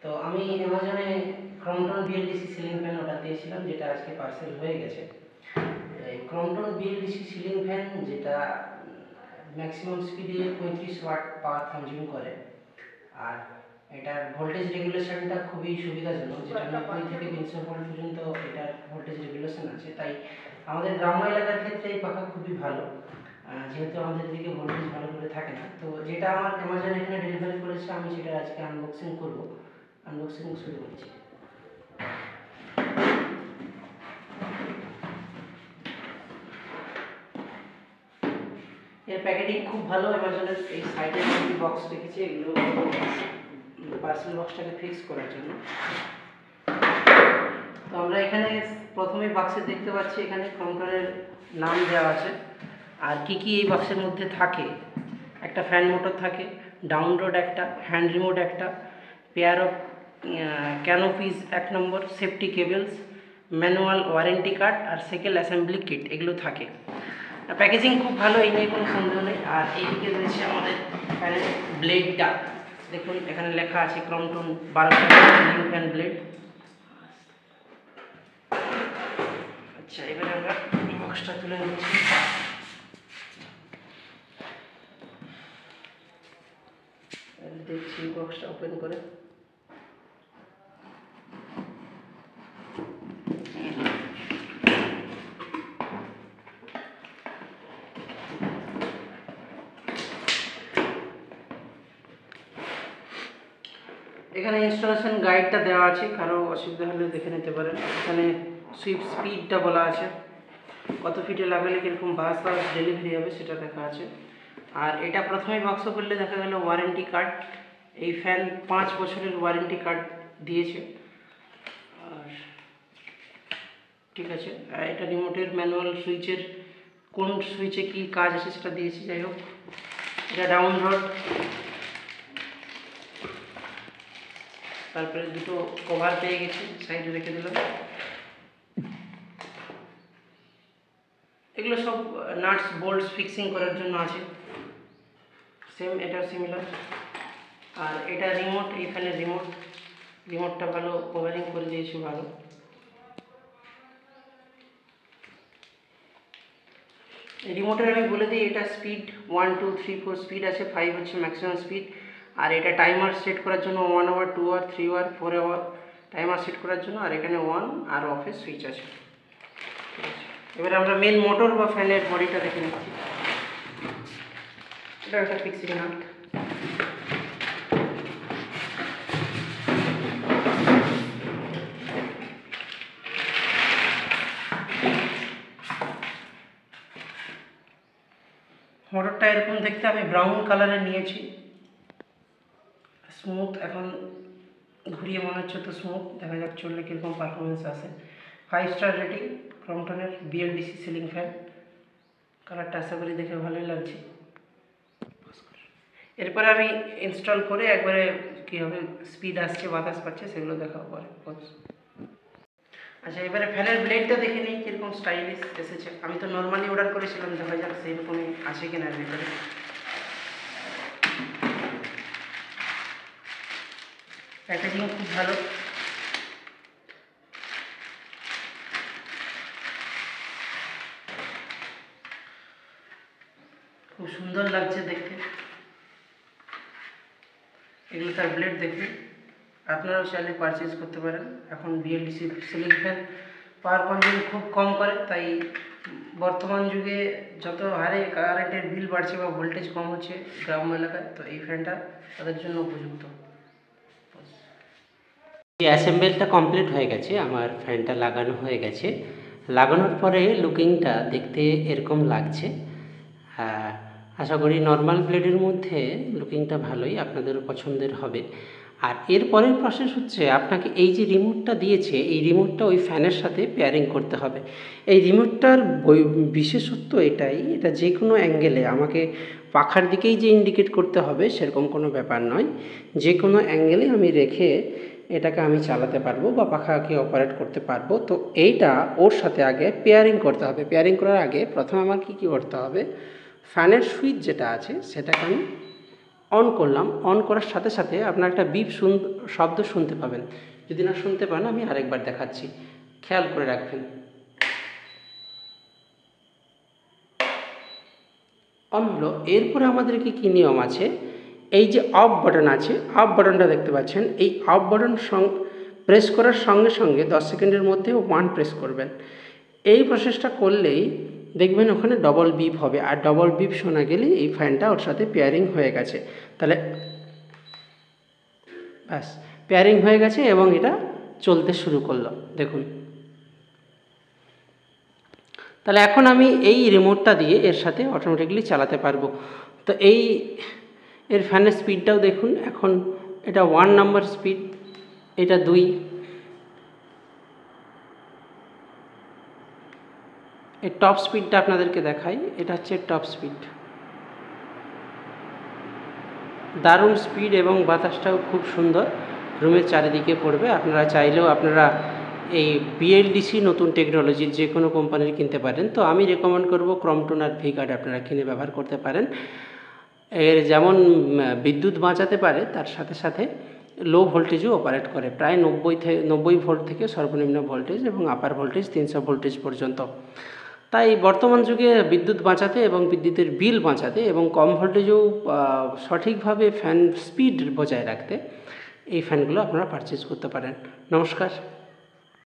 তো আমি অ্যামাজনে Crompton BLDC ceiling fan order দিয়েছিলাম, যেটা আজকে পার্সেল হয়ে গেছে। এই ক্রম্পটন বিএলডিসি সিলিং ফ্যান, যেটা ম্যাক্সিমাম স্পিডে 35 ওয়াট পাওয়ার কনজিউম করে, আর এটার ভোল্টেজ রেগুলেশনটা খুবই সুবিধাজনক, যেটা 90 থেকে 300 ভোল্ট পর্যন্ত এটার ভোল্টেজ রেগুলেশন আছে। তাই আমাদের গ্রাম্য এলাকার ক্ষেত্রে এই পাখা খুবই ভালো, যেহেতু আমাদের দিকে ভোল্টেজ ভালো করে থাকে না। তো যেটা আমার অ্যামাজন এখানে ডেলিভারি করেছে, আমি সেটা আজকে আনবক্সিং করব। আনবক্সিং শুরু করছি। এর প্যাকেটিং খুব ভালো। অ্যামাজনের এই সাইডে যে বক্স রেখেছে, এগুলো পার্সেল বক্সটাকে ফিক্স করার জন্য। তো আমরা এখানে প্রথমে বাক্সে দেখতে পাচ্ছি, এখানে ক্রম্পটনের নাম দেওয়া আছে, আর কি কি এই বাক্সের মধ্যে থাকে। একটা ফ্যান মোটর থাকে, ডাউন রোড একটা, হ্যান্ড রিমোট একটা, pair of canopies 1 number, safety cables, manual warranty card আর সাইকেল অ্যাসেম্বলি কিট, এগুলো থাকে। প্যাকেজিং খুব ভালো, এই নিয়ে কোনো সন্দেহ নেই। আর এইদিকে রয়েছে আমাদের ফ্যানের ব্লেডটা। দেখুন এখানে লেখা আছে ক্রম্পটন 12 সিলিং ফ্যান ব্লেড। আচ্ছা, এবারে আমরা বক্সটা তুলে নিচ্ছি। দেখছি বক্সটা ওপেন করে। এখানে ইনস্টলেশন গাইডটা দেওয়া আছে, কারো অসুবিধা হলে দেখে নিতে পারেন। এখানে সুইপ স্পিডটা বলা আছে, কত ফিটে লাগালে কীরকম বাস ডেলিভারি হবে সেটা দেখা আছে। আর এটা প্রথমেই বক্স করলে দেখা গেল ওয়ারেন্টি কার্ড। এই ফ্যান 5 বছরের ওয়ারেন্টি কার্ড দিয়েছে। আর ঠিক আছে, এটা রিমোটের ম্যানুয়াল সুইচের কোন সুইচে কি কাজ আছে সেটা দিয়েছি। যাই হোক, এটা ডাউন রোড। তারপরে দুটো কভার পেয়ে গেছি, সাইডে রেখে দিলাম। এগুলো সব নাটস বোল্টস ফিক্সিং করার জন্য আছে, সেম এটা সিমিলার। আর এটা রিমোট, এই ফ্যানের রিমোটটা ভালো কভারিং করে দিয়েছে, ভালো। রিমোটের আমি বলে দিই, এটা স্পিড 1 2 3 4 স্পিড আছে, 5 হচ্ছে ম্যাক্সিমাম স্পিড। আর এটা টাইমার সেট করার জন্য 1 hour 2 hour 3 hour 4 hour timer set করার জন্য। আর এখানে অন আর অফের সুইচ আছে। ঠিক আছে, এবারে আমরা মেন মোটর বা ফ্যানের বডিটা দেখে নিচ্ছি। এটা একটা ফিক্সিং নাট। মোটরটা এরকম দেখতে, আমি ব্রাউন কালারের নিয়েছি। স্মুথ, এখন ঘুরিয়ে মনে হচ্ছে তো স্মুথ। দেখা যাক চললে কীরকম পারফরমেন্স আসে। 5 স্টার রেটিং ক্রম্পটনের বিএলডিসি সিলিং ফ্যান। কালারটা আশা করি দেখে ভালোই লাগছে। এরপরে আমি ইনস্টল করে একবারে কীভাবে স্পিড আসছে, বাতাস পাচ্ছে, সেগুলো দেখাবো পরে। আচ্ছা, এবারে ফ্যানের ব্লেডটা দেখে নিই কীরকম স্টাইলিশ এসেছে। আমি তো নর্মালি অর্ডার করেছিলাম, দেখা যাক সেইরকমই আছে কিনা এর ভিতরে। প্যাকেজিং খুব ভালো। খুব সুন্দর লাগছে দেখতে। এগুলো তার ব্লেড দেখুন, আপনারাও চাইলে পারচেজ করতে পারেন। এখন বিএলডিসি সিলিং ফ্যান পাওয়ার কনজিউম খুব কম করে, তাই বর্তমান যুগে যত হারে কারেন্টের বিল বাড়ছে বা ভোল্টেজ কম হচ্ছে গ্রাম্য এলাকায়, তো এই ফ্যানটা তাদের জন্য উপযুক্ত। অ্যাসেম্বলটা কমপ্লিট হয়ে গেছে, আমার ফ্যানটা লাগানো হয়ে গেছে। লাগানোর পরে লুকিংটা দেখতে এরকম লাগছে। আশা করি নর্মাল ব্লেডের মধ্যে লুকিংটা ভালোই, আপনাদেরও পছন্দের হবে। আর এর পরের প্রসেস হচ্ছে, আপনাকে এই যে রিমোটটা দিয়েছে, এই রিমোটটা ওই ফ্যানের সাথে পেয়ারিং করতে হবে। এই রিমোটটার বিশেষত্ব এটাই, এটা যে কোনো অ্যাঙ্গেলে আমাকে পাখার দিকেই যে ইন্ডিকেট করতে হবে সেরকম কোনো ব্যাপার নয়। যে কোনো অ্যাঙ্গেলে আমি রেখে এটাকে আমি চালাতে পারবো বা পাখাকে অপারেট করতে পারবো। তো এইটা ওর সাথে আগে পেয়ারিং করতে হবে। পেয়ারিং করার আগে প্রথমে আমার কী করতে হবে, ফ্যানের সুইচ যেটা আছে সেটাকে আমি অন করলাম, অন করার সাথে সাথে আপনার একটা বিপ শব্দ শুনতে পাবেন। যদি না শুনতে পান আমি আরেকবার দেখাচ্ছি, খেয়াল করে রাখবেন। অন হলো। এরপরে আমাদেরকে কী নিয়ম আছে, এই যে অফ বাটন আছে, অফ বাটনটা দেখতে পাচ্ছেন, এই অফ বাটন প্রেস করার সঙ্গে সঙ্গে 10 সেকেন্ডের মধ্যে 1 প্রেস করবেন। এই প্রসেসটা করলেই দেখবেন ওখানে ডবল বিপ হবে, আর ডবল বিপ শোনা গেলে এই ফ্যানটা ওর সাথে পেয়ারিং হয়ে গেছে। তাহলে ব্যাস পেয়ারিং হয়ে গেছে এবং এটা চলতে শুরু করলো, দেখুন। তাহলে এখন আমি এই রিমোটটা দিয়ে এর সাথে অটোমেটিকলি চালাতে পারবো। তো এর ফ্যানের স্পিডটাও দেখুন, এখন এটা 1 নাম্বার স্পিড, এটা 2, এই টপ স্পিডটা আপনাদেরকে দেখাই, এটা হচ্ছে টপ স্পিড। দারুণ স্পিড এবং বাতাসটাও খুব সুন্দর রুমের চারিদিকে পড়বে। আপনারা চাইলেও আপনারা এই বিএলডিসি নতুন টেকনোলজির যে কোনো কোম্পানির কিনতে পারেন। তো আমি রেকমেন্ড করব ক্রম্পটন আর ভি-গার্ড আপনারা কিনে ব্যবহার করতে পারেন। এর যেমন বিদ্যুৎ বাঁচাতে পারে, তার সাথে সাথে লো ভোল্টেজও অপারেট করে, প্রায় 90 ভোল্ট থেকে সর্বনিম্ন ভোল্টেজ এবং আপার ভোল্টেজ 300 ভোল্টেজ পর্যন্ত। তাই বর্তমান যুগে বিদ্যুৎ বাঁচাতে এবং বিদ্যুতের বিল বাঁচাতে এবং কম ভোল্টেজেও সঠিকভাবে ফ্যান স্পিড বজায় রাখতে এই ফ্যানগুলো আপনারা পারচেজ করতে পারেন। নমস্কার।